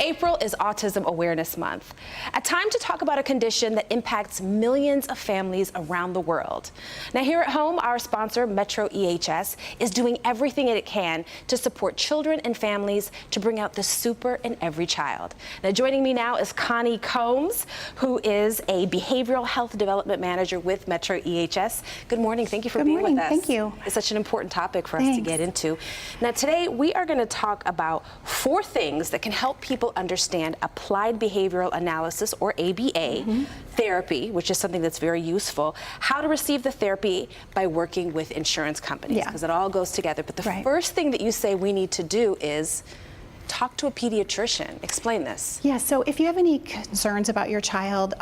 April is Autism Awareness Month, a time to talk about a condition that impacts millions of families around the world. Now here at home, our sponsor, MetroEHS, is doing everything it can to support children and families to bring out the super in every child. Now joining me now is Connie Combs, who is a Behavioral Health Development Manager with MetroEHS. Good morning, thank you for being with us. Thank you. It's such an important topic for us to get into. Now today, we are going to talk about 4 things that can help people understand applied behavioral analysis, or ABA, therapy, which is something that's very useful, how to receive the therapy by working with insurance companies, because it all goes together. But the first thing that you say we need to do is talk to a pediatrician. Explain this. Yeah, so if you have any concerns about your child,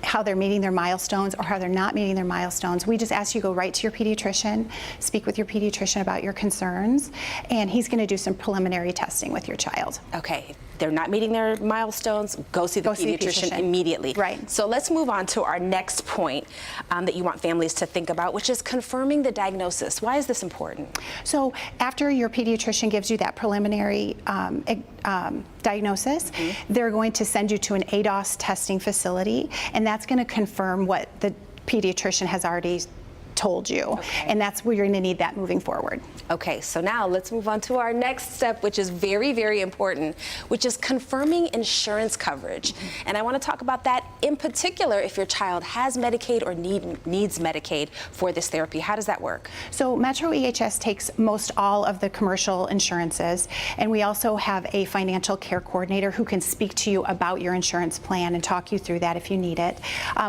how they're meeting their milestones or how they're not meeting their milestones, we just ask you go right to your pediatrician, speak with your pediatrician about your concerns, and he's going to do some preliminary testing with your child. Okay, they're not meeting their milestones, go see the pediatrician immediately. Right. So let's move on to our next point that you want families to think about, which is confirming the diagnosis. Why is this important? So after your pediatrician gives you that preliminary diagnosis, they're going to send you to an ADOS testing facility, and that's going to confirm what the pediatrician has already told you, and that's where you're going to need that moving forward. Okay, so now let's move on to our next step, which is very, very important, which is confirming insurance coverage. And I want to talk about that in particular if your child has Medicaid or needs Medicaid for this therapy. How does that work? So MetroEHS takes most all of the commercial insurances, and we also have a financial care coordinator who can speak to you about your insurance plan and talk you through that if you need it.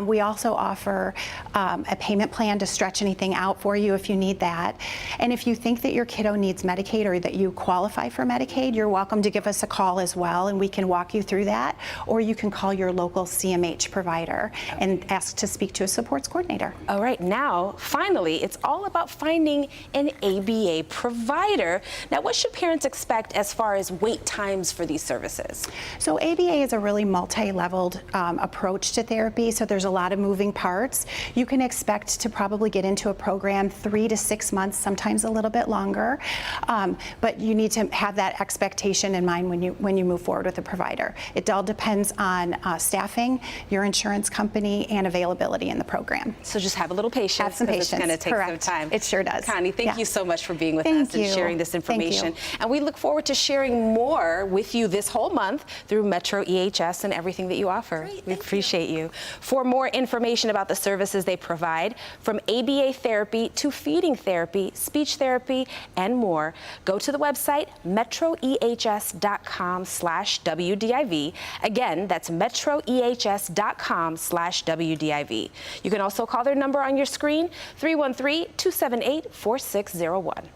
We also offer a payment plan to stretch anything out for you if you need that. And if you think that your kiddo needs Medicaid or that you qualify for Medicaid, you're welcome to give us a call as well, and we can walk you through that. Or you can call your local CMH provider and ask to speak to a supports coordinator. All right, now, finally, it's all about finding an ABA provider. Now, what should parents expect as far as wait times for these services? So ABA is a really multi-leveled approach to therapy, so there's a lot of moving parts. You can expect to probably get into a program 3 to 6 months, sometimes a little bit longer, but you need to have that expectation in mind when you move forward with a provider. It all depends on staffing, your insurance company, and availability in the program. So just have a little patience. Have some patience. It's going to take some time. It sure does. Connie, thank you so much for being with us and sharing this information. And we look forward to sharing more with you this whole month through MetroEHS and everything that you offer. We appreciate you. For more information about the services they provide, from ABA therapy to feeding therapy, speech therapy, and more, go to the website MetroEHS.com/WDIV. Again, that's MetroEHS.com/WDIV. You can also call their number on your screen, 313-278-4601.